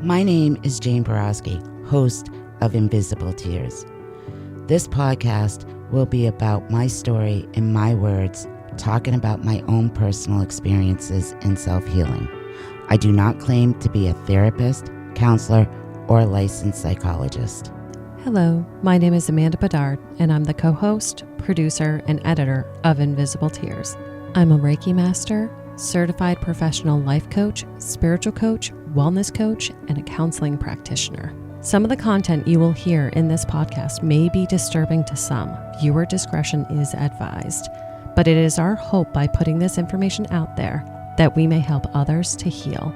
My name is Jane Borowski, host of Invisible Tears. This podcast will be about my story in my words, talking about my own personal experiences in self-healing. I do not claim to be a therapist, counselor, or licensed psychologist. Hello, my name is Amanda Bedard, and I'm the co-host, producer, and editor of Invisible Tears. I'm a Reiki master, certified professional life coach, spiritual coach, wellness coach, and a counseling practitioner. Some of the content you will hear in this podcast may be disturbing to some. Viewer discretion is advised. But it is our hope by putting this information out there that we may help others to heal.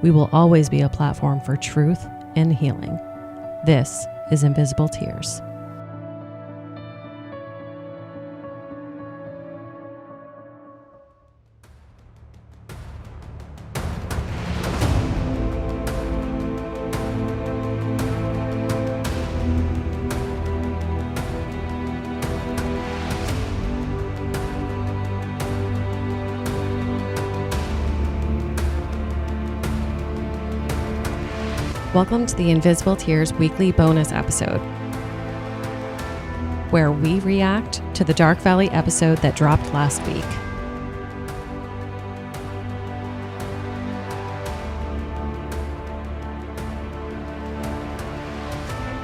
We will always be a platform for truth and healing. This is Invisible Tears. Welcome to the Invisible Tears weekly bonus episode, where we react to the Dark Valley episode that dropped last week.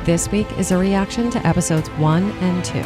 This week is a reaction to episodes 1 and 2.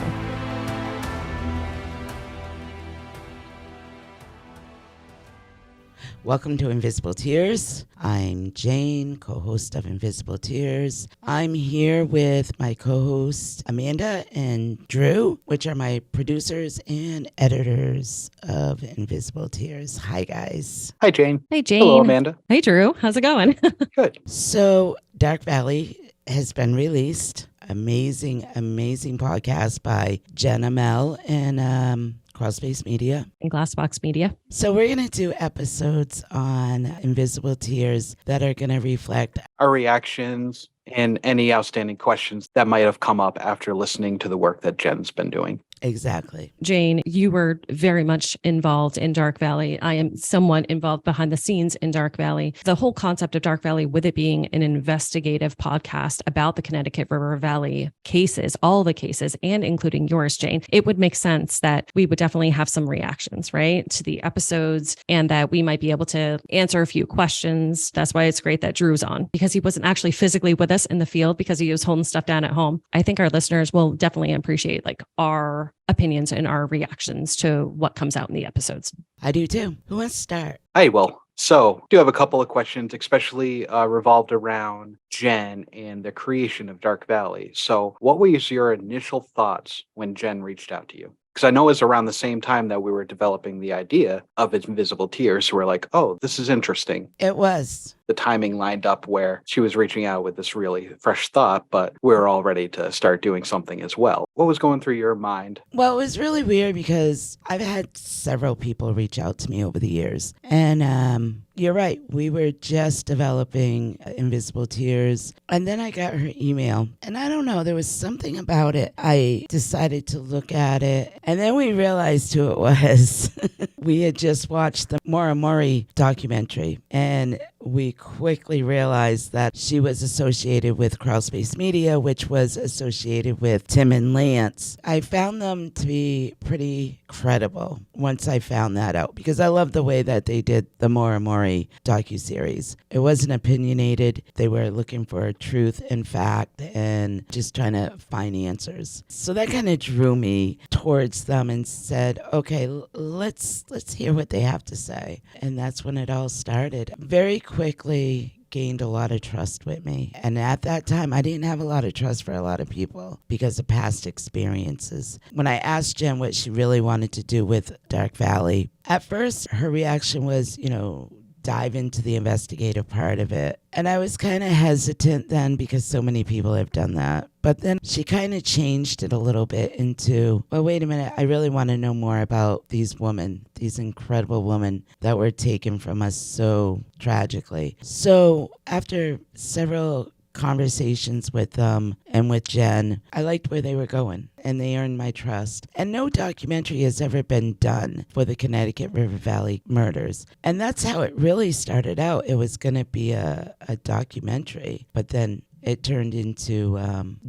Welcome to Invisible Tears. I'm Jane, co-host of Invisible Tears. I'm here with my co-hosts Amanda and Drew, which are my producers and editors of Invisible Tears. Hi, guys. Hi, Jane. Hey, Jane. Hello, Amanda. Hey, Drew. How's it going? Good. So, Dark Valley has been released. Amazing podcast by Jenna Mel and Crawlspace Media. And Glassbox Media. So we're going to do episodes on Invisible Tears that are going to reflect Our reactions and any outstanding questions that might have come up after listening to the work that Jen's been doing. exactly. Jane, you were very much involved in Dark Valley. I am somewhat involved behind the scenes in Dark Valley. The whole concept of Dark Valley, with it being an investigative podcast about the Connecticut River Valley cases, all the cases, and including yours, Jane, it would make sense that we would definitely have some reactions, right, to the episodes, and that we might be able to answer a few questions. That's why it's great that Drew's on, because he wasn't actually physically with us in the field because he was holding stuff down at home. I think our listeners will definitely appreciate our opinions and our reactions to what comes out in the episodes. I do too. Who wants to start? I will. So, do have a couple of questions, especially revolved around Jen and the creation of Dark Valley. So, what was your initial thoughts when Jen reached out to you? Because I know it was around the same time that we were developing the idea of Invisible Tears. So we're like, oh, this is interesting. It was. The timing lined up where she was reaching out with this really fresh thought, but we were all ready to start doing something as well. What was going through your mind? Well, it was really weird because I've had several people reach out to me over the years. And you're right. We were just developing Invisible Tears. And then I got her email. And I don't know, there was something about it. I decided to look at it. And then we realized who it was. We had just watched the Maura Mori documentary. And we quickly realized that she was associated with Crawlspace Media, which was associated with Tim and Lance. I found them to be pretty credible once I found that out, because I love the way that they did the Maura Mori docuseries. It wasn't opinionated. They were looking for truth and fact and just trying to find answers. So that kind of drew me towards them and said, okay, let's hear what they have to say. And that's when it all started. Very quickly gained a lot of trust with me. And at that time, I didn't have a lot of trust for a lot of people because of past experiences. When I asked Jen what she really wanted to do with Dark Valley, at first her reaction was, dive into the investigative part of it. And I was kind of hesitant then because so many people have done that. But then she kind of changed it a little bit into, well, wait a minute, I really want to know more about these women, these incredible women that were taken from us so tragically. So after several conversations with them and with Jen, I liked where they were going, and they earned my trust. And no documentary has ever been done for the Connecticut River Valley murders. And that's how it really started out. It was going to be a documentary, but then it turned into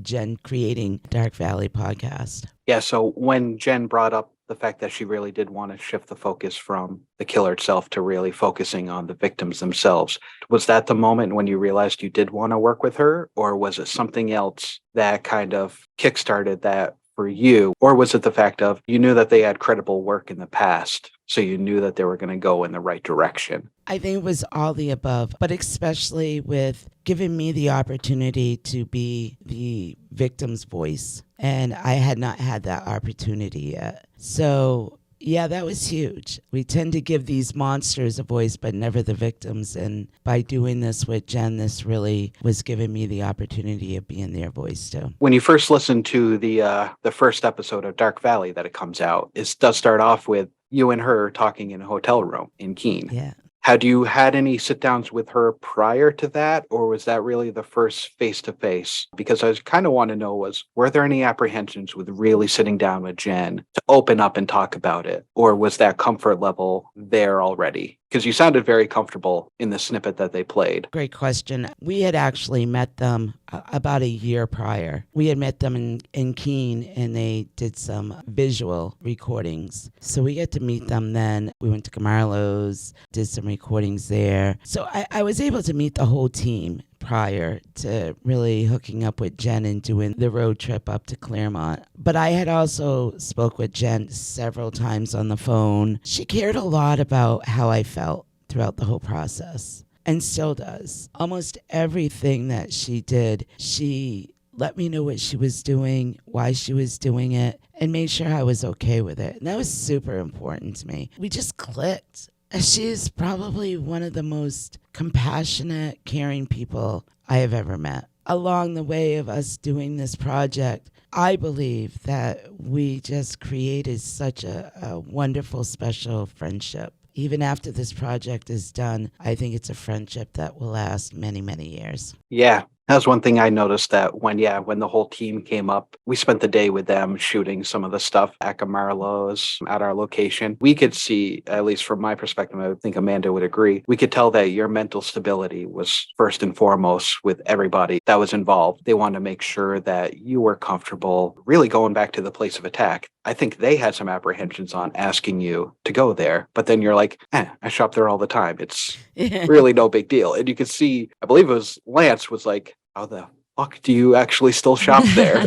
Jen creating Dark Valley podcast. Yeah, so when Jen brought up the fact that she really did want to shift the focus from the killer itself to really focusing on the victims themselves, was that the moment when you realized you did want to work with her, or was it something else that kind of kickstarted that for you? Or was it the fact of you knew that they had credible work in the past, so you knew that they were going to go in the right direction? I think it was all the above, but especially with giving me the opportunity to be the victim's voice. And I had not had that opportunity yet. So, yeah, that was huge. We tend to give these monsters a voice, but never the victims. And by doing this with Jen, this really was giving me the opportunity of being their voice too. When you first listen to the first episode of Dark Valley that it comes out, it does start off with you and her talking in a hotel room in Keene. Yeah. Had you had any sit downs with her prior to that, or was that really the first face to face? Because I kind of want to know were there any apprehensions with really sitting down with Jen to open up and talk about it? Or was that comfort level there already? Because you sounded very comfortable in the snippet that they played. Great question. We had actually met them about a year prior. We had met them in Keene, and they did some visual recordings. So we got to meet them then. We went to Camarlo's, did some recordings there. So I was able to meet the whole team prior to really hooking up with Jen and doing the road trip up to Claremont. But I had also spoke with Jen several times on the phone. She cared a lot about how I felt throughout the whole process, and still does. Almost everything that she did, she let me know what she was doing, why she was doing it, and made sure I was okay with it. And that was super important to me. We just clicked. She is probably one of the most compassionate, caring people I have ever met. Along the way of us doing this project, I believe that we just created such a wonderful, special friendship. Even after this project is done, I think it's a friendship that will last many, many years. Yeah. That was one thing I noticed, that when the whole team came up, we spent the day with them shooting some of the stuff at Camarlo's at our location. We could see, at least from my perspective, I think Amanda would agree, we could tell that your mental stability was first and foremost with everybody that was involved. They wanted to make sure that you were comfortable really going back to the place of attack. I think they had some apprehensions on asking you to go there, but then you're like, I shop there all the time. It's really no big deal. And you could see, I believe it was Lance was like, how the fuck do you actually still shop there?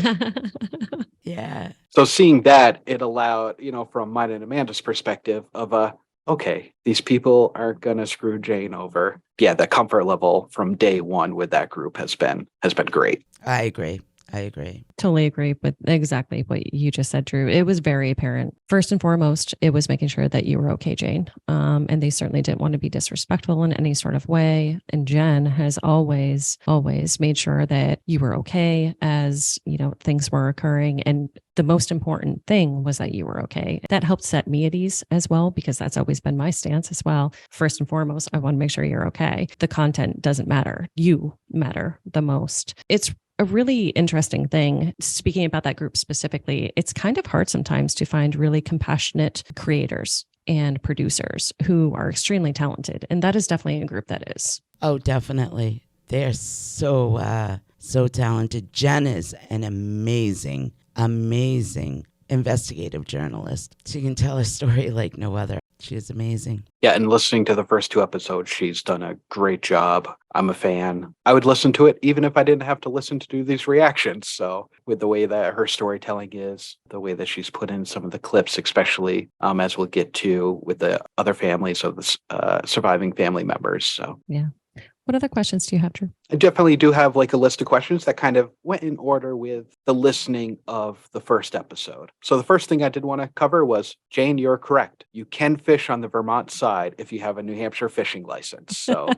Yeah. So seeing that, it allowed, from mine and Amanda's perspective of okay, these people aren't gonna screw Jane over. Yeah, the comfort level from day one with that group has been great. I agree. Totally agree with exactly what you just said, Drew. It was very apparent. First and foremost, it was making sure that you were okay, Jane. And they certainly didn't want to be disrespectful in any sort of way. And Jen has always made sure that you were okay as, things were occurring. And the most important thing was that you were okay. That helped set me at ease as well, because that's always been my stance as well. First and foremost, I want to make sure you're okay. The content doesn't matter. You matter the most. It's a really interesting thing. Speaking about that group specifically, it's kind of hard sometimes to find really compassionate creators and producers who are extremely talented. And that is definitely a group that is. Oh, definitely. They're so talented. Jen is an amazing investigative journalist. She can tell a story like no other. She is amazing. Yeah, and listening to the first 2 episodes, she's done a great job. I'm a fan. I would listen to it even if I didn't have to listen to do these reactions. So with the way that her storytelling is, the way that she's put in some of the clips, especially as we'll get to with the other families of the surviving family members. So yeah. What other questions do you have, Drew? I definitely do have a list of questions that kind of went in order with the listening of the first episode. So the first thing I did want to cover was, Jane, you're correct. You can fish on the Vermont side if you have a New Hampshire fishing license. So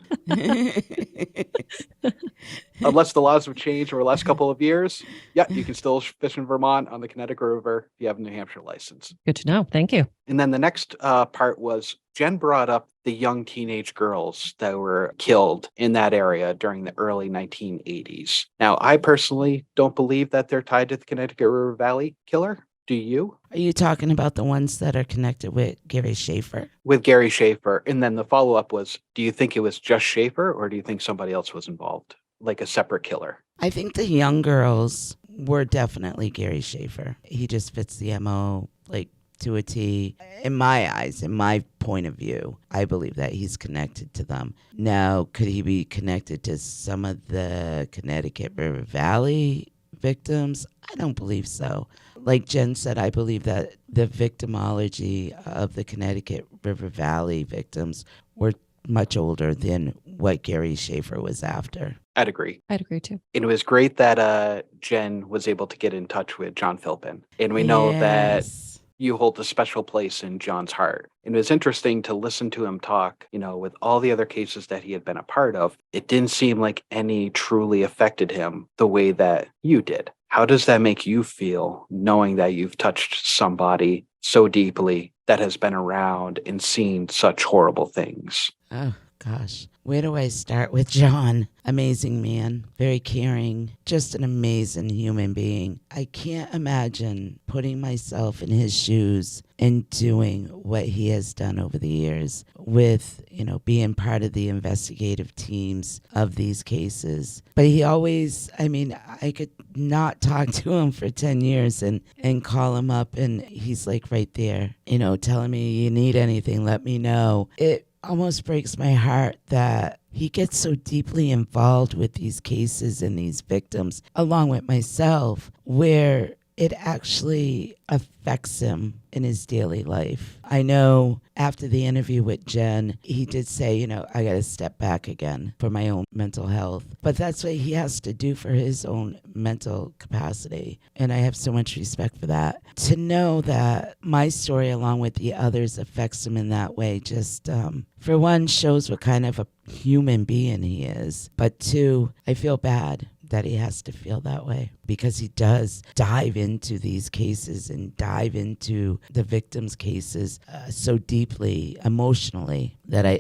unless the laws have changed over the last couple of years, yeah, you can still fish in Vermont on the Connecticut River if you have a New Hampshire license. Good to know. Thank you. And then the next part was, Jen brought up the young teenage girls that were killed in that area during the early 1980s. Now, I personally don't believe that they're tied to the Connecticut River Valley killer. Do you? Are you talking about the ones that are connected with Gary Schaefer? With Gary Schaefer. And then the follow up was, do you think it was just Schaefer or do you think somebody else was involved? Like a separate killer? I think the young girls were definitely Gary Schaefer. He just fits the MO like to a T. In my eyes, in my point of view, I believe that he's connected to them. Now, could he be connected to some of the Connecticut River Valley victims? I don't believe so. Like Jen said, I believe that the victimology of the Connecticut River Valley victims were much older than what Gary Schaefer was after. I'd agree. I'd agree too. And it was great that Jen was able to get in touch with John Philpin. And we know that Yes. you hold a special place in John's heart. And it was interesting to listen to him talk, with all the other cases that he had been a part of. It didn't seem like any truly affected him the way that you did. How does that make you feel knowing that you've touched somebody so deeply that has been around and seen such horrible things? Oh, gosh. Where do I start with John? Amazing man, very caring, just an amazing human being. I can't imagine putting myself in his shoes and doing what he has done over the years with, being part of the investigative teams of these cases. But he always, I could not talk to him for 10 years and call him up and he's like right there, telling me, you need anything, let me know. It almost breaks my heart that he gets so deeply involved with these cases and these victims, along with myself, where it actually affects him in his daily life. I know after the interview with Jen, he did say, I got to step back again for my own mental health. But that's what he has to do for his own mental capacity. And I have so much respect for that. To know that my story, along with the others, affects him in that way, just for one, shows what kind of a human being he is. But two, I feel bad that he has to feel that way because he does dive into these cases and dive into the victims' cases so deeply emotionally that I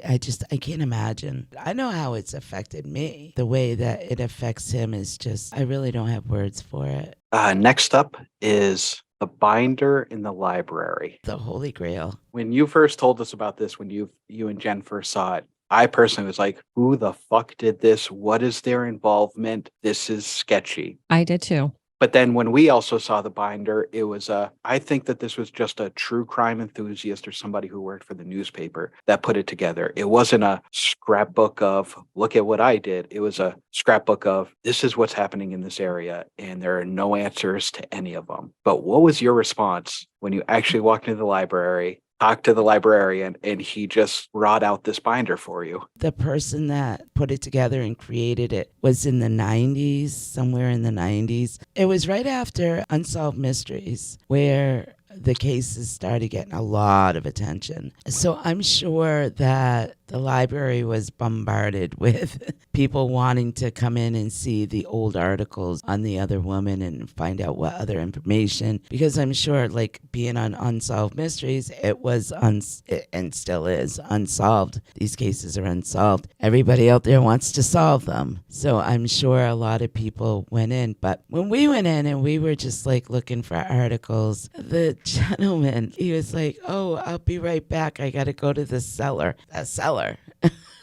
can't imagine. I know how it's affected me. The way that it affects him is just, I really don't have words for it. Next up is the binder in the library. The Holy Grail. When you first told us about this, when you and Jen first saw it, I personally was like, who the fuck did this? What is their involvement? This is sketchy. I did too. But then when we also saw the binder, it was I think that this was just a true crime enthusiast or somebody who worked for the newspaper that put it together. It wasn't a scrapbook of, look at what I did. It was a scrapbook of, this is what's happening in this area, and there are no answers to any of them. But what was your response when you actually walked into the library, talked to the librarian, and he just brought out this binder for you? The person that put it together and created it was in the 90s, somewhere in the 90s. It was right after Unsolved Mysteries, where the cases started getting a lot of attention. So I'm sure that the library was bombarded with people wanting to come in and see the old articles on the other woman and find out what other information. Because I'm sure, like being on Unsolved Mysteries, it was and still is unsolved. These cases are unsolved. Everybody out there wants to solve them. So I'm sure a lot of people went in. But when we went in and we were just like looking for articles, the gentleman, he was like, oh, I'll be right back. I got to go to the cellar. The cellar.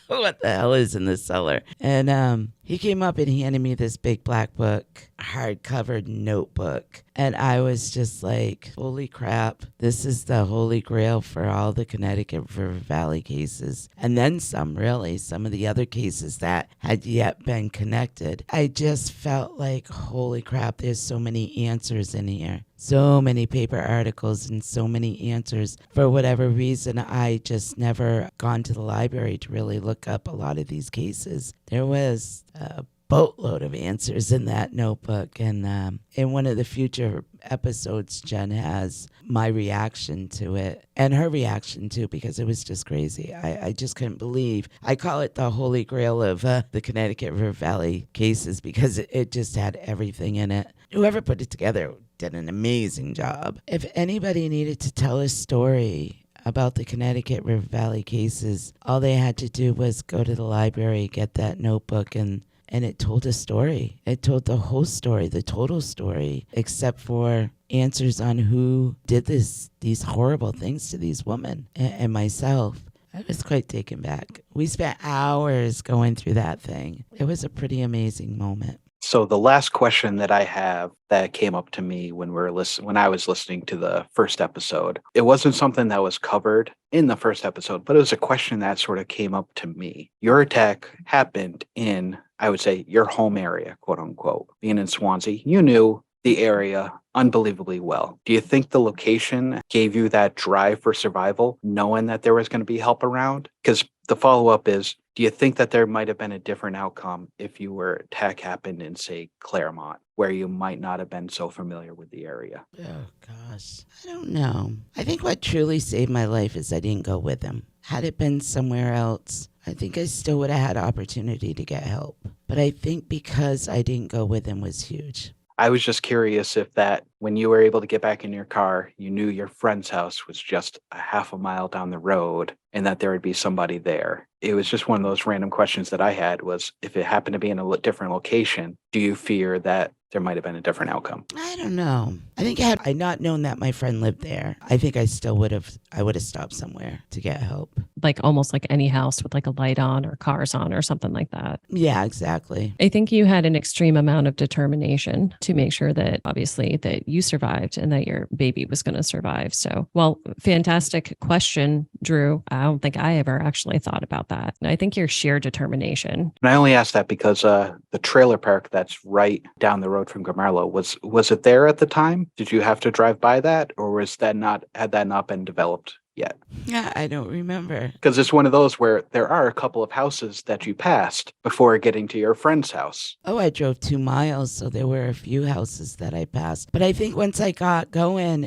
What the hell is in the cellar? And he came up and he handed me this big black book, hard-covered notebook. And I was just like, holy crap, this is the holy grail for all the Connecticut River Valley cases. And then some, really, some of the other cases that had yet been connected. I just felt like, holy crap, there's so many answers in here. So many paper articles and so many answers. For whatever reason, I just never gone to the library to really look up a lot of these cases. There was a boatload of answers in that notebook. And in one of the future episodes, Jen has my reaction to it and her reaction too, because it was just crazy. I just couldn't believe. I call it the holy grail of the Connecticut River Valley cases because it just had everything in it. Whoever put it together did an amazing job. If anybody needed to tell a story about the Connecticut River Valley cases, all they had to do was go to the library, get that notebook, and and it told a story. It told the whole story, the total story, except for answers on who did these horrible things to these women and myself. I was quite taken back. We spent hours going through that thing. It was a pretty amazing moment. So the last question that I have that came up to me when when I was listening to the first episode, it wasn't something that was covered in the first episode, but it was a question that sort of came up to me. Your attack happened in, I would say, your home area, quote unquote. Being in Swansea, you knew the area unbelievably well. Do you think the location gave you that drive for survival, knowing that there was going to be help around? Because the follow-up is, do you think that there might have been a different outcome if your attack happened in, say, Claremont, where you might not have been so familiar with the area? Oh, gosh. I don't know. I think what truly saved my life is I didn't go with him. Had it been somewhere else, I think I still would have had opportunity to get help. But I think because I didn't go with him was huge. I was just curious if that when you were able to get back in your car, you knew your friend's house was just a half a mile down the road and that there would be somebody there. It was just one of those random questions that I had was, if it happened to be in a different location, do you fear that there might have been a different outcome? I don't know. I think had I not known that my friend lived there, I think I would have stopped somewhere to get help. Like almost like any house with like a light on or cars on or something like that. Yeah, exactly. I think you had an extreme amount of determination to make sure that obviously that you survived and that your baby was going to survive. So, well, fantastic question, Drew. I don't think I ever actually thought about that. And I think your sheer determination. And I only asked that because the trailer park that's right down the road from Gamarlo, was it there at the time? Did you have to drive by that, or had that not been developed yet? Yeah, I don't remember. Because it's one of those where there are a couple of houses that you passed before getting to your friend's house. Oh, I drove 2 miles, so there were a few houses that I passed. But I think once I got going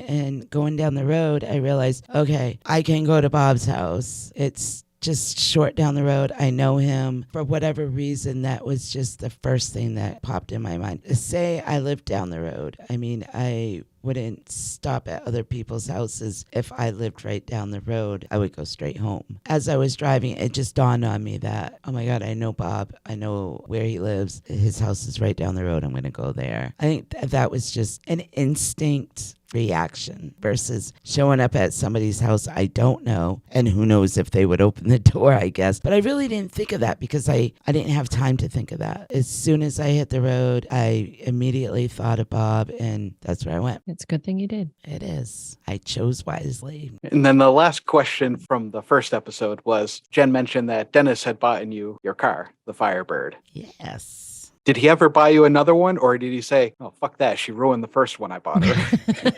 down the road, I realized, okay, I can go to Bob's house. It's just short down the road. I know him. For whatever reason, that was just the first thing that popped in my mind. Say I lived down the road. I mean, I wouldn't stop at other people's houses. If I lived right down the road, I would go straight home. As I was driving, it just dawned on me that, oh my God, I know Bob. I know where he lives. His house is right down the road. I'm going to go there. I think that was just an instinct reaction versus showing up at somebody's house I don't know, and who knows if they would open the door, I guess. But I really didn't think of that because I didn't have time to think of that. As soon as I hit the road, I immediately thought of Bob, and that's where I went. It's a good thing you did. It is. I chose wisely. And then the last question from the first episode was, Jen mentioned that Dennis had bought you your car, the Firebird. Yes. Did he ever buy you another one, or did he say, oh, fuck that, she ruined the first one I bought her?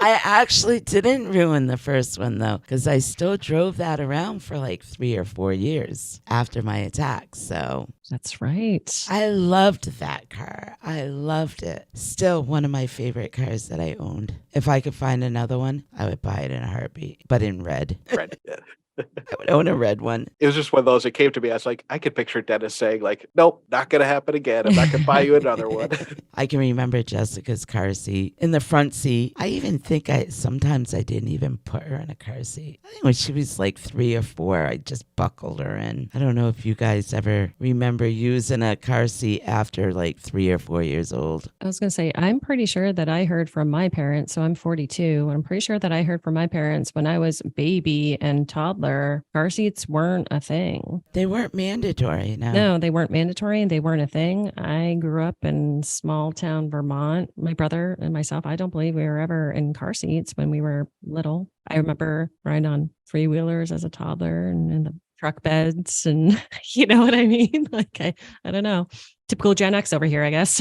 I actually didn't ruin the first one, though, because I still drove that around for like 3 or 4 years after my attack. So That's right. I loved that car. I loved it. Still one of my favorite cars that I owned. If I could find another one, I would buy it in a heartbeat, but in red. Red, yeah. I would own a red one. It was just one of those that came to me. I was like, I could picture Dennis saying, like, nope, not going to happen again. I'm not going to buy you another one. I can remember Jessica's car seat in the front seat. I even think sometimes I didn't even put her in a car seat. I think when she was like 3 or 4, I just buckled her in. I don't know if you guys ever remember using a car seat after like 3 or 4 years old. I was going to say, I'm pretty sure that I heard from my parents. So I'm 42. And I'm pretty sure that I heard from my parents when I was baby and toddler. Car seats weren't a thing. They weren't mandatory. No, they weren't mandatory and they weren't a thing. I grew up in small town Vermont. My brother and myself, I don't believe we were ever in car seats when we were little. I remember riding on freewheelers as a toddler and in the truck beds, and you know what I mean? Like, I don't know. Typical Gen X over here, I guess.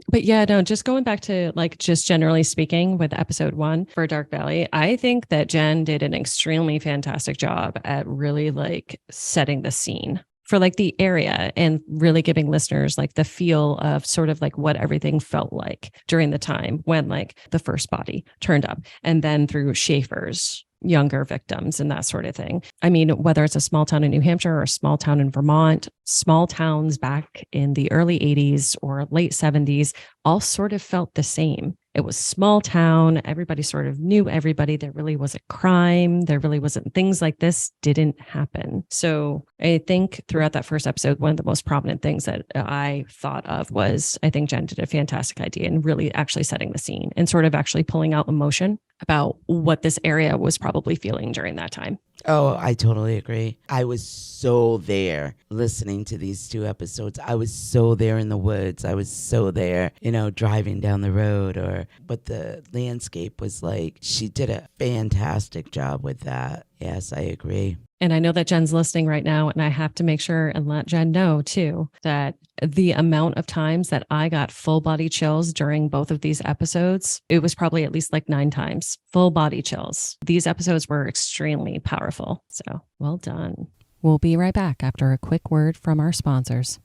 But yeah, no, just going back to like, just generally speaking with episode 1 for Dark Valley, I think that Jen did an extremely fantastic job at really like setting the scene for like the area and really giving listeners like the feel of sort of like what everything felt like during the time when like the first body turned up, and then through Schaefer's younger victims and that sort of thing. I mean, whether it's a small town in New Hampshire or a small town in Vermont, small towns back in the early 80s or late 70s all sort of felt the same. It was small town. Everybody sort of knew everybody. There really wasn't crime. There really wasn't things like this didn't happen. So I think throughout that first episode, one of the most prominent things that I thought of was I think Jen did a fantastic idea in really actually setting the scene and sort of actually pulling out emotion about what this area was probably feeling during that time. Oh, I totally agree. I was so there listening to these 2 episodes. I was so there in the woods. I was so there, driving down the road or what the landscape was like. She did a fantastic job with that. Yes, I agree. And I know that Jen's listening right now, and I have to make sure and let Jen know too that the amount of times that I got full body chills during both of these episodes, it was probably at least like 9 times full body chills. These episodes were extremely powerful. So well done. We'll be right back after a quick word from our sponsors.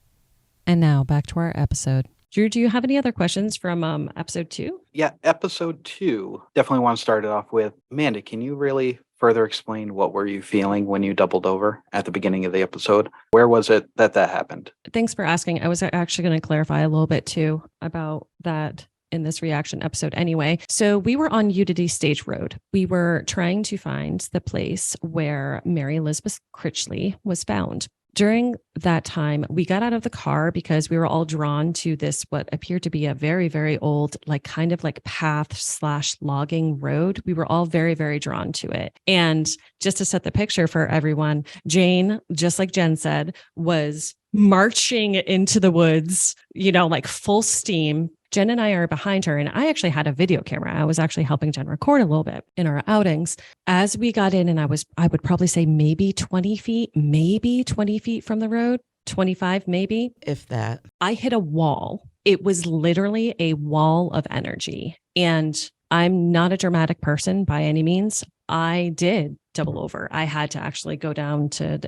And now back to our episode. Drew, do you have any other questions from episode 2? Yeah, episode 2. Definitely want to start it off with Amanda. Can you really further explain what were you feeling when you doubled over at the beginning of the episode? Where was it that happened? Thanks for asking. I was actually going to clarify a little bit too about that in this reaction episode anyway. So we were on Unity Stage Road. We were trying to find the place where Mary Elizabeth Critchley was found. During that time, we got out of the car because we were all drawn to this, what appeared to be a very, very old, kind of path/logging road. We were all very, very drawn to it. And just to set the picture for everyone, Jane, just like Jen said, was marching into the woods, full steam. Jen and I are behind her, and I actually had a video camera. I was actually helping Jen record a little bit in our outings. As we got in, and I would probably say maybe 20 feet from the road, 25 maybe. If that. I hit a wall. It was literally a wall of energy. And I'm not a dramatic person by any means. I did double over. I had to actually go down to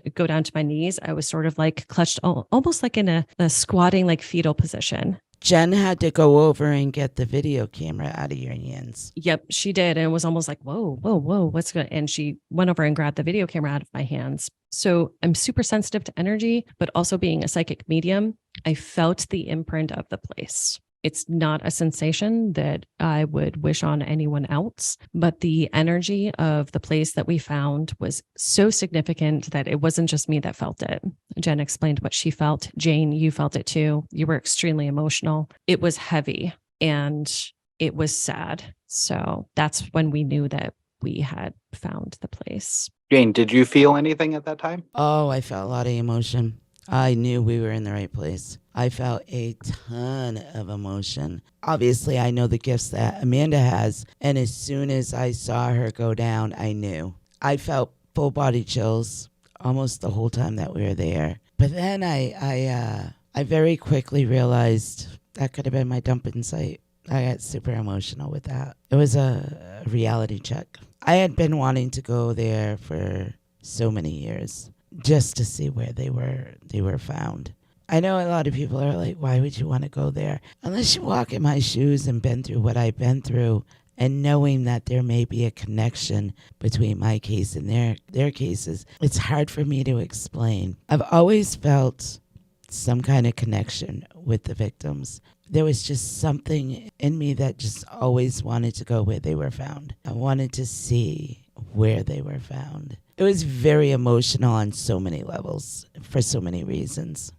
my knees. I was sort of clutched almost like in a squatting, fetal position. Jen had to go over and get the video camera out of your hands. Yep, she did. And it was almost like, whoa, what's going on? And she went over and grabbed the video camera out of my hands. So I'm super sensitive to energy, but also being a psychic medium, I felt the imprint of the place. It's not a sensation that I would wish on anyone else, but the energy of the place that we found was so significant that it wasn't just me that felt it. Jen explained what she felt. Jane, you felt it too. You were extremely emotional. It was heavy and it was sad. So that's when we knew that we had found the place. Jane, did you feel anything at that time? Oh, I felt a lot of emotion. I knew we were in the right place. I felt a ton of emotion. Obviously, I know the gifts that Amanda has, and as soon as I saw her go down, I knew. I felt full body chills almost the whole time that we were there. But then I very quickly realized that could have been my dumping site. I got super emotional with that. It was a reality check. I had been wanting to go there for so many years just to see where they were found. I know a lot of people are like, why would you want to go there? Unless you walk in my shoes and been through what I've been through and knowing that there may be a connection between my case and their cases, it's hard for me to explain. I've always felt some kind of connection with the victims. There was just something in me that just always wanted to go where they were found. I wanted to see where they were found. It was very emotional on so many levels for so many reasons.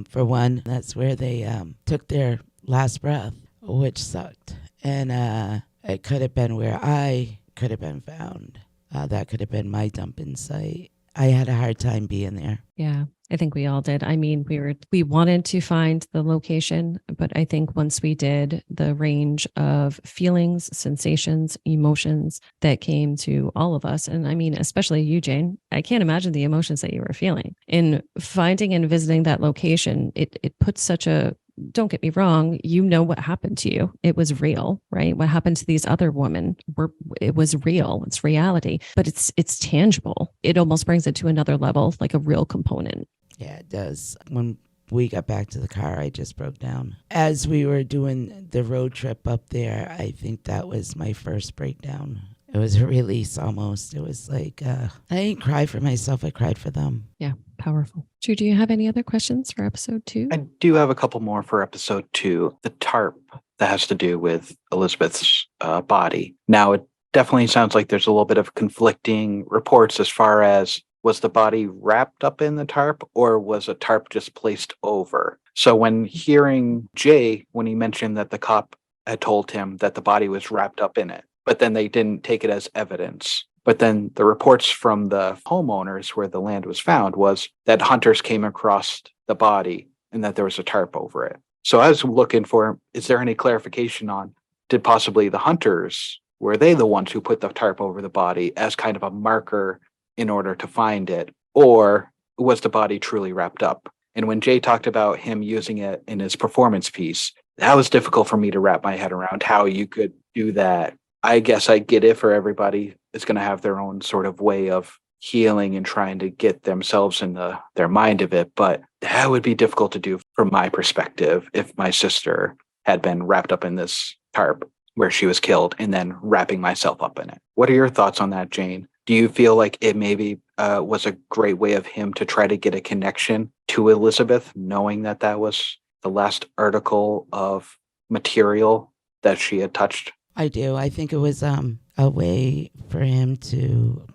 For one, that's where they took their last breath, which sucked. And it could have been where I could have been found. That could have been my dumping site. I had a hard time being there. Yeah, I think we all did. I mean, we wanted to find the location, but I think once we did, the range of feelings, sensations, emotions that came to all of us, and I mean, especially you, Jane, I can't imagine the emotions that you were feeling. In finding and visiting that location, it puts such a, don't get me wrong, you know what happened to you. It was real, right? What happened to these other women, it was real. It's reality, but it's tangible. It almost brings it to another level, like a real component. Yeah, it does. When we got back to the car, I just broke down. As we were doing the road trip up there, I think that was my first breakdown. It was a release almost. It was like, I didn't cry for myself. I cried for them. Yeah, powerful. Drew, do you have any other questions for episode 2? I do have a couple more for episode 2. The tarp that has to do with Elizabeth's body. Now, it definitely sounds like there's a little bit of conflicting reports as far as was the body wrapped up in the tarp or was a tarp just placed over? So when hearing Jay, when he mentioned that the cop had told him that the body was wrapped up in it, but then they didn't take it as evidence. But then the reports from the homeowners where the land was found was that hunters came across the body and that there was a tarp over it. So I was looking for, is there any clarification on, did possibly the hunters, were they the ones who put the tarp over the body as kind of a marker in order to find it? Or was the body truly wrapped up? And when Jay talked about him using it in his performance piece, that was difficult for me to wrap my head around how you could do that. I guess I get it for everybody. It's going to have their own sort of way of healing and trying to get themselves in their mind of it. But that would be difficult to do from my perspective if my sister had been wrapped up in this tarp where she was killed and then wrapping myself up in it. What are your thoughts on that, Jane? Do you feel like it maybe was a great way of him to try to get a connection to Elizabeth, knowing that that was the last article of material that she had touched? I do. I think it was a way for him to,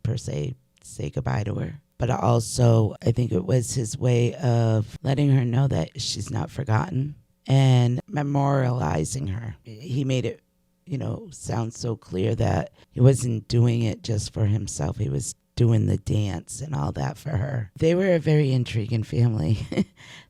per se, say goodbye to her. But also, I think it was his way of letting her know that she's not forgotten and memorializing her. He made it, sound so clear that he wasn't doing it just for himself. He was doing the dance and all that for her. They were a very intriguing family.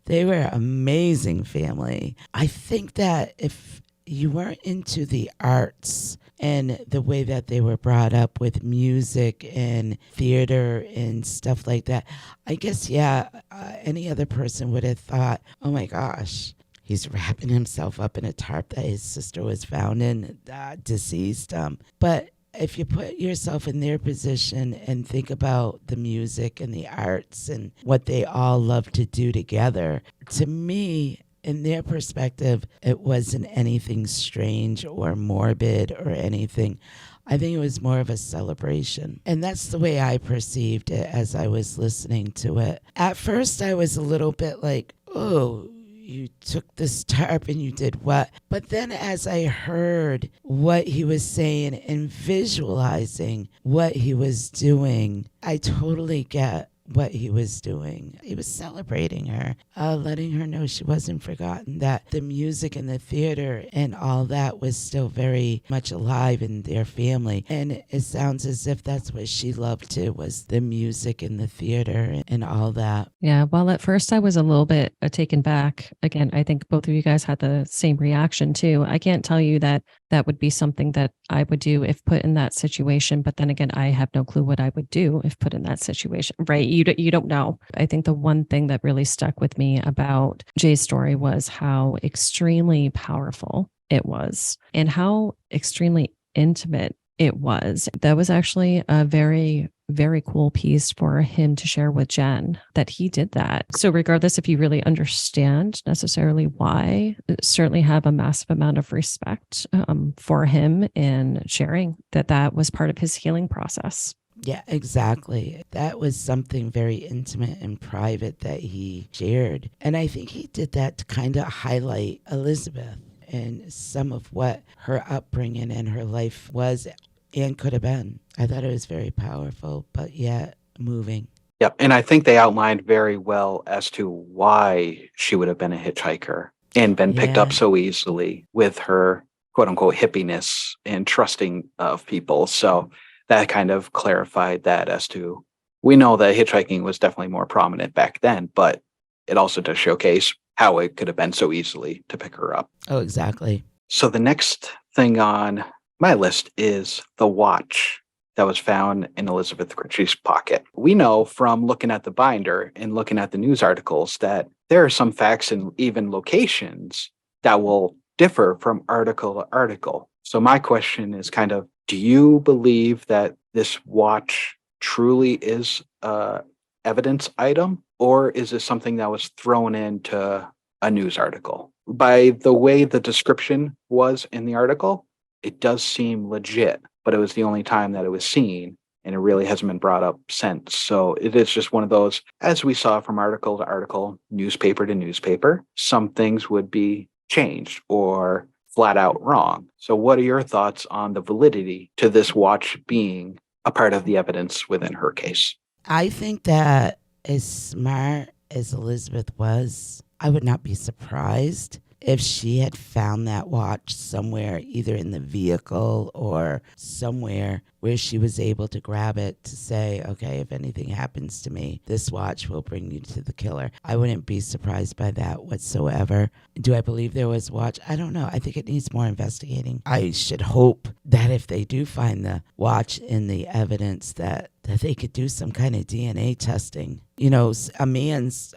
They were an amazing family. I think that if you weren't into the arts and the way that they were brought up with music and theater and stuff like that, I guess, any other person would have thought, oh my gosh, he's wrapping himself up in a tarp that his sister was found in, deceased. But if you put yourself in their position and think about the music and the arts and what they all love to do together, to me, in their perspective, it wasn't anything strange or morbid or anything. I think it was more of a celebration. And that's the way I perceived it as I was listening to it. At first, I was a little bit like, oh, you took this tarp and you did what? But then as I heard what he was saying and visualizing what he was doing, I totally get what he was doing. He was celebrating her, letting her know she wasn't forgotten, that the music and the theater and all that was still very much alive in their family. And it sounds as if that's what she loved too, was the music and the theater and all that. Yeah. Well, at first I was a little bit taken back. Again, I think both of you guys had the same reaction too. I can't tell you that that would be something that I would do if put in that situation. But then again, I have no clue what I would do if put in that situation, right? You don't know. I think the one thing that really stuck with me about Jay's story was how extremely powerful it was and how extremely intimate it was. That was actually a very, very cool piece for him to share with Jen, that he did that. So regardless if you really understand necessarily why, certainly have a massive amount of respect for him in sharing that was part of his healing process. Yeah, exactly. That was something very intimate and private that he shared. And I think he did that to kind of highlight Elizabeth and some of what her upbringing and her life was and could have been. I thought it was very powerful, but yet moving. Yep. And I think they outlined very well as to why she would have been a hitchhiker and been picked up so easily with her quote unquote hippiness and trusting of people. So that kind of clarified that as to, we know that hitchhiking was definitely more prominent back then, but it also does showcase how it could have been so easily to pick her up. Oh, exactly. So the next thing on my list is the watch that was found in Elizabeth Ritchie's pocket. We know from looking at the binder and looking at the news articles that there are some facts and even locations that will differ from article to article. So my question is kind of, do you believe that this watch truly is a evidence item, or is this something that was thrown into a news article? By the way the description was in the article, it does seem legit, but it was the only time that it was seen, and it really hasn't been brought up since. So it is just one of those, as we saw from article to article, newspaper to newspaper, some things would be changed or flat out wrong. So, what are your thoughts on the validity to this watch being a part of the evidence within her case? I think that as smart as Elizabeth was, I would not be surprised if she had found that watch somewhere, either in the vehicle or somewhere where she was able to grab it to say, okay, if anything happens to me, this watch will bring you to the killer. I wouldn't be surprised by that whatsoever. Do I believe there was a watch? I don't know. I think it needs more investigating. I should hope that if they do find the watch in the evidence that they could do some kind of DNA testing. You know, a man's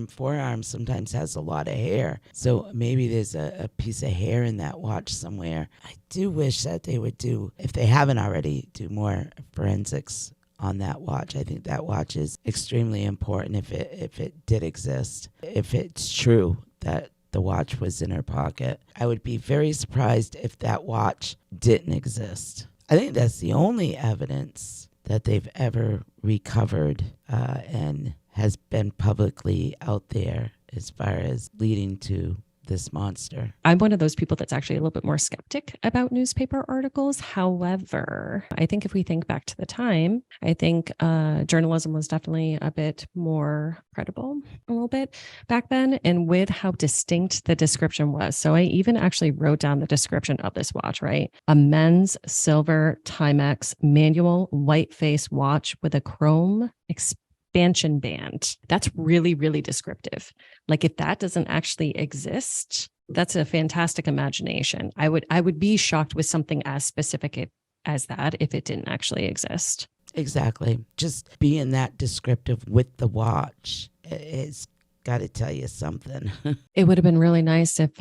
forearm sometimes has a lot of hair. So maybe there's a piece of hair in that watch somewhere. I do wish that they would do, if they haven't already, do more forensics on that watch. I think that watch is extremely important if it did exist. If it's true that the watch was in her pocket, I would be very surprised if that watch didn't exist. I think that's the only evidence that they've ever recovered and has been publicly out there as far as leading to this monster. I'm one of those people that's actually a little bit more skeptic about newspaper articles. However, I think if we think back to the time, I think journalism was definitely a bit more credible a little bit back then, and with how distinct the description was. So I even actually wrote down the description of this watch, right? A men's silver Timex manual white face watch with a chrome expansion band. That's really, really descriptive. Like if that doesn't actually exist, that's a fantastic imagination. I would be shocked with something as specific as that if it didn't actually exist. Exactly. Just being that descriptive with the watch, it's got to tell you something. It would have been really nice if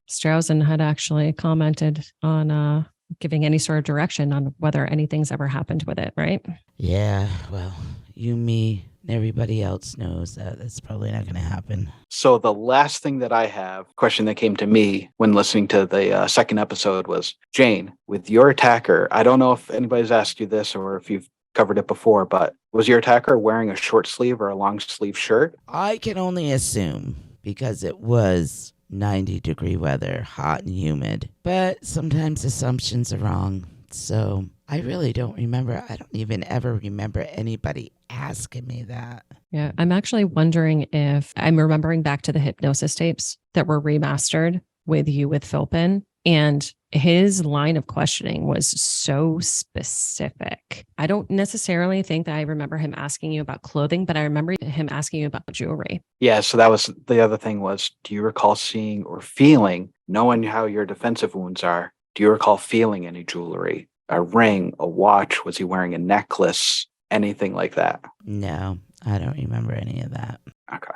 Strausen had actually commented on giving any sort of direction on whether anything's ever happened with it, right? Yeah, well, you, me, and everybody else knows that that's probably not going to happen. So the last thing that I have, question that came to me when listening to the second episode was, Jane, with your attacker, I don't know if anybody's asked you this or if you've covered it before, but was your attacker wearing a short sleeve or a long sleeve shirt? I can only assume because it was 90-degree weather, hot and humid. But sometimes assumptions are wrong. So I really don't remember. I don't even ever remember anybody asking me that. Yeah, I'm actually wondering if I'm remembering back to the hypnosis tapes that were remastered with Philpin, and his line of questioning was so specific. I don't necessarily think that I remember him asking you about clothing, but I remember him asking you about jewelry. Yeah, so that was the other thing was, do you recall seeing or feeling, knowing how your defensive wounds are, do you recall feeling any jewelry? A ring, a watch? Was he wearing a necklace? Anything like that? No, I don't remember any of that. Okay.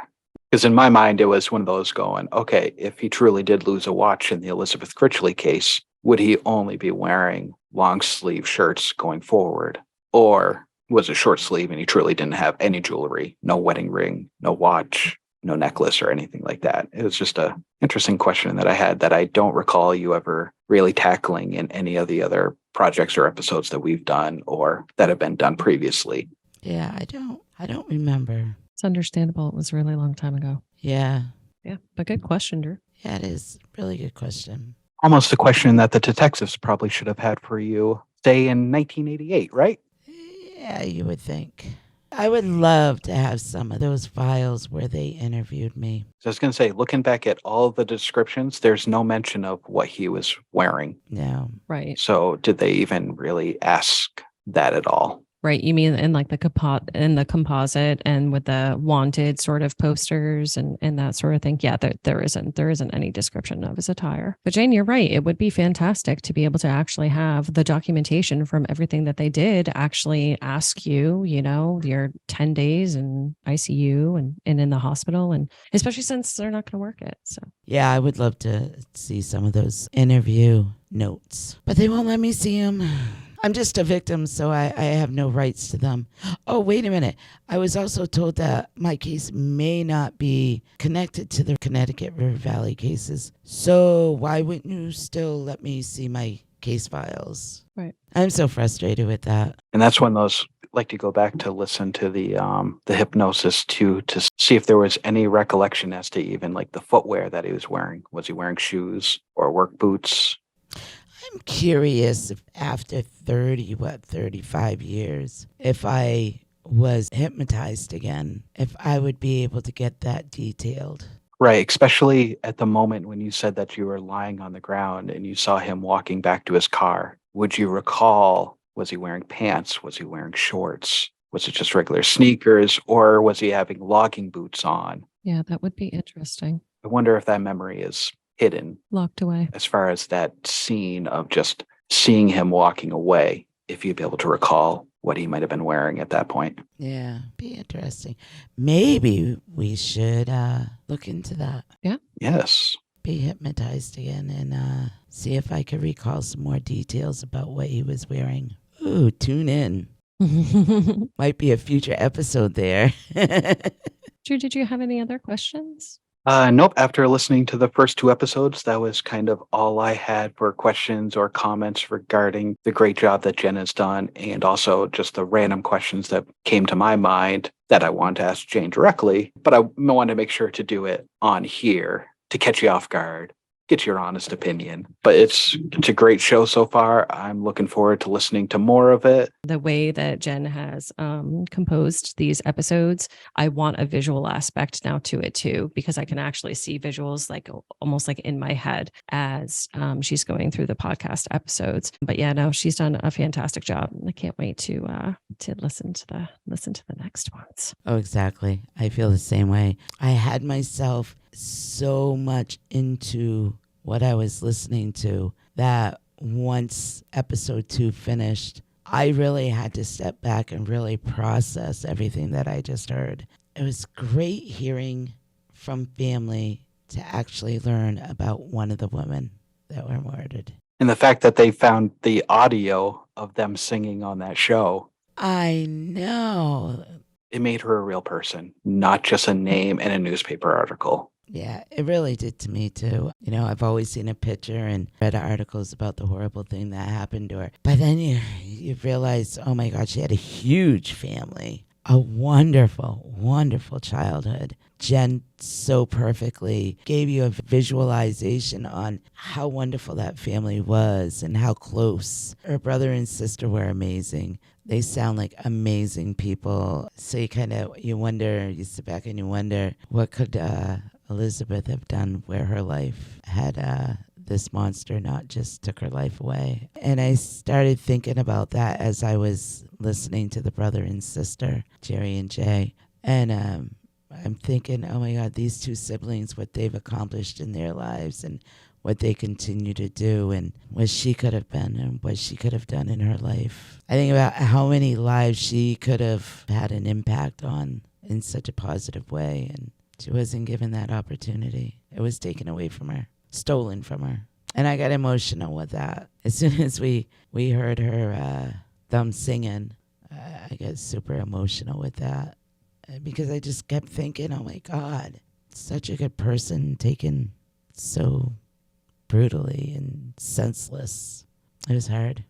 Because in my mind, it was one of those going, okay, if he truly did lose a watch in the Elizabeth Critchley case, would he only be wearing long sleeve shirts going forward? Or was it short sleeve and he truly didn't have any jewelry, no wedding ring, no watch, no necklace or anything like that? It was just a interesting question that I had that I don't recall you ever really tackling in any of the other projects or episodes that we've done or that have been done previously. Yeah, I don't remember. It's understandable. It was a really long time ago. Yeah. Yeah, but good question, Drew. Yeah, it is. Really good question. Almost a question that the detectives probably should have had for you, say in 1988, right? Yeah, you would think. I would love to have some of those files where they interviewed me. So I was going to say, looking back at all the descriptions, there's no mention of what he was wearing. No. Right. So did they even really ask that at all? Right. You mean in like the composite and with the wanted sort of posters and that sort of thing? Yeah, there isn't any description of his attire. But Jane, you're right. It would be fantastic to be able to actually have the documentation from everything that they did actually ask you, your 10 days in ICU and in the hospital, and especially since they're not going to work it. So yeah, I would love to see some of those interview notes, but they won't let me see them. I'm just a victim, so I have no rights to them. Oh, wait a minute. I was also told that my case may not be connected to the Connecticut River Valley cases. So why wouldn't you still let me see my case files? Right. I'm so frustrated with that. And that's when those like to go back to listen to the hypnosis too, to see if there was any recollection as to even like the footwear that he was wearing. Was he wearing shoes or work boots? I'm curious if after 35 years, if I was hypnotized again, if I would be able to get that detailed. Right, especially at the moment when you said that you were lying on the ground and you saw him walking back to his car. Would you recall, was he wearing pants? Was he wearing shorts? Was it just regular sneakers? Or was he having logging boots on? Yeah, that would be interesting. I wonder if that memory is hidden Locked away. as far as that scene of just seeing him walking away, if you'd be able to recall what he might have been wearing at that point. Yeah, be interesting. Maybe we should look into that. Yes. Be hypnotized again and see if I could recall some more details about what he was wearing. Ooh, tune in. Might be a future episode there. Drew, did you have any other questions? Nope. After listening to the first two episodes, that was kind of all I had for questions or comments regarding the great job that Jen has done, and also just the random questions that came to my mind that I wanted to ask Jane directly, but I wanted to make sure to do it on here to catch you off guard, get your honest opinion. But it's a great show so far. I'm looking forward to listening to more of it. The way that Jen has composed these episodes, I want a visual aspect now to it too, because I can actually see visuals like almost like in my head as she's going through the podcast episodes. But yeah, no, she's done a fantastic job. I can't wait to listen to the next ones. Oh, exactly. I feel the same way. I had myself so much into what I was listening to that once episode 2 finished, I really had to step back and really process everything that I just heard. It was great hearing from family to actually learn about one of the women that were murdered. And the fact that they found the audio of them singing on that show, I know. it made her a real person, not just a name in a newspaper article. Yeah, it really did to me too. You know, I've always seen a picture and read articles about the horrible thing that happened to her. But then you realize, oh my God, she had a huge family, a wonderful, wonderful childhood. Jen so perfectly gave you a visualization on how wonderful that family was and how close. Her brother and sister were amazing. They sound like amazing people. So you wonder, you sit back and you wonder, what could Elizabeth have done where her life had this monster not just took her life away. And I started thinking about that as I was listening to the brother and sister, Jerry and Jay. And I'm thinking, oh my God, these two siblings, what they've accomplished in their lives and what they continue to do and what she could have been and what she could have done in her life. I think about how many lives she could have had an impact on in such a positive way. And she wasn't given that opportunity. It was taken away from her, stolen from her. And I got emotional with that. As soon as we heard them singing, I got super emotional with that. Because I just kept thinking, oh my God, such a good person taken so brutally and senseless. It was hard.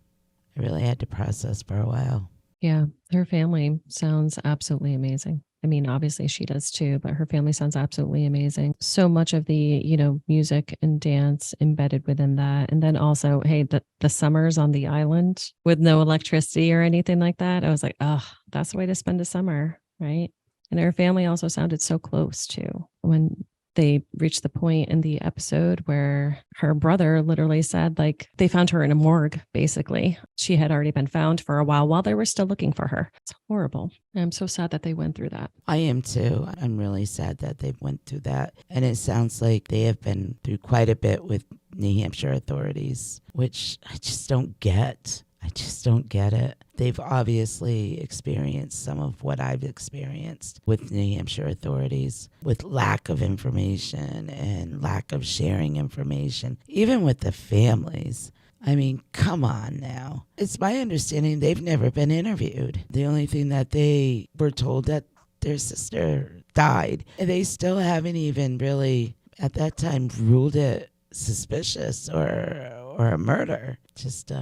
I really had to process for a while. Yeah, her family sounds absolutely amazing. I mean, obviously she does too, but her family sounds absolutely amazing. So much of the, music and dance embedded within that. And then also, hey, the summers on the island with no electricity or anything like that. I was like, oh, that's the way to spend a summer, right? And her family also sounded so close too. When they reached the point in the episode where her brother literally said, like, they found her in a morgue, basically. She had already been found for a while they were still looking for her. It's horrible. I'm so sad that they went through that. I am too. I'm really sad that they went through that. And it sounds like they have been through quite a bit with New Hampshire authorities, which I just don't get. I just don't get it. They've obviously experienced some of what I've experienced with New Hampshire authorities, with lack of information and lack of sharing information, even with the families. I mean, come on now. It's my understanding they've never been interviewed. The only thing that they were told that their sister died. And they still haven't even really, at that time, ruled it suspicious or a murder. Just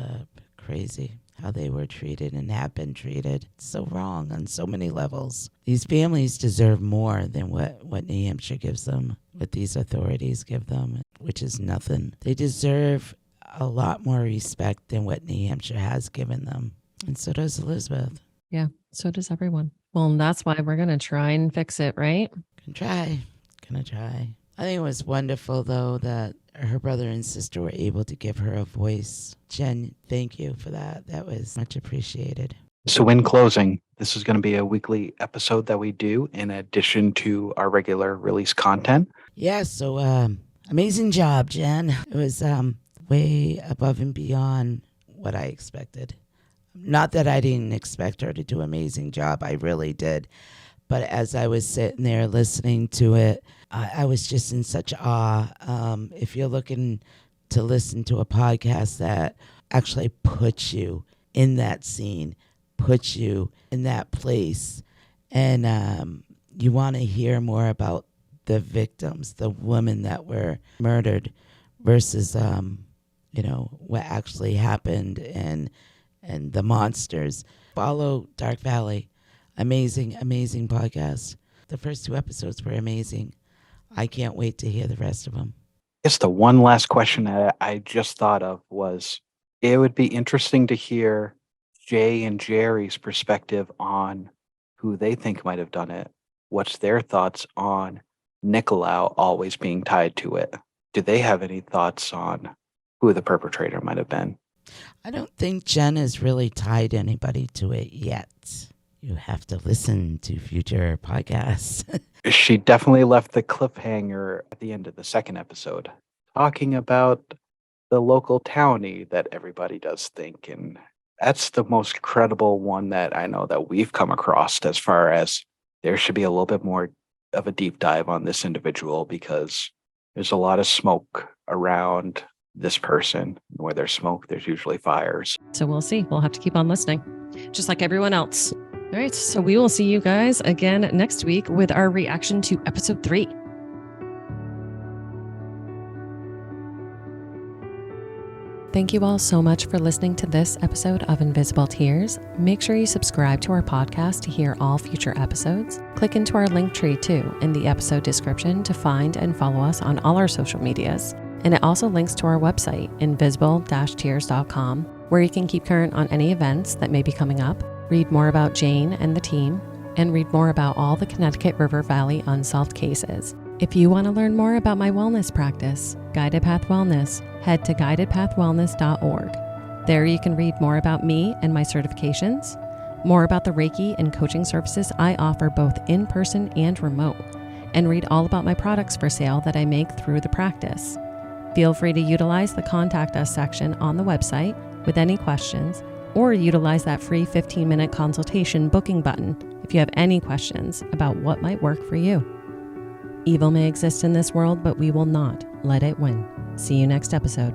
crazy how they were treated and have been treated. It's so wrong on so many levels. These families deserve more than what New Hampshire gives them, what these authorities give them, which is nothing. They deserve a lot more respect than what New Hampshire has given them. And so does Elizabeth. Yeah, so does everyone. Well, that's why we're going to try and fix it, right? Gonna try. I think it was wonderful, though, that her brother and sister were able to give her a voice. Jen, thank you for that. That was much appreciated. So in closing, this is going to be a weekly episode that we do in addition to our regular release content. Yeah, so amazing job, Jen. It was way above and beyond what I expected. Not that I didn't expect her to do an amazing job. I really did. But as I was sitting there listening to it, I was just in such awe. If you're looking to listen to a podcast that actually puts you in that scene, puts you in that place, and you want to hear more about the victims, the women that were murdered versus, what actually happened and the monsters. Follow Dark Valley. Amazing podcast. The first 2 episodes were amazing. I can't wait to hear the rest of them. I guess the one last question that I just thought of was, it would be interesting to hear Jay and Jerry's perspective on who they think might have done it. What's their thoughts on Nicolau always being tied to it? Do they have any thoughts on who the perpetrator might have been? I don't think Jen has really tied anybody to it yet. You have to listen to future podcasts. She definitely left the cliffhanger at the end of the second episode, talking about the local townie that everybody does think. And that's the most credible one that I know that we've come across, as far as there should be a little bit more of a deep dive on this individual, because there's a lot of smoke around this person. Where there's smoke, there's usually fires. So we'll see. We'll have to keep on listening, just like everyone else. All right. So we will see you guys again next week with our reaction to episode 3. Thank you all so much for listening to this episode of Invisible Tears. Make sure you subscribe to our podcast to hear all future episodes. Click into our link tree too in the episode description to find and follow us on all our social medias. And it also links to our website, invisible-tears.com, where you can keep current on any events that may be coming up, read more about Jane and the team, and read more about all the Connecticut River Valley unsolved cases. If you want to learn more about my wellness practice, Guided Path Wellness, head to guidedpathwellness.org. There you can read more about me and my certifications, more about the Reiki and coaching services I offer both in person and remote, and read all about my products for sale that I make through the practice. Feel free to utilize the Contact Us section on the website with any questions, or utilize that free 15-minute consultation booking button if you have any questions about what might work for you. Evil may exist in this world, but we will not let it win. See you next episode.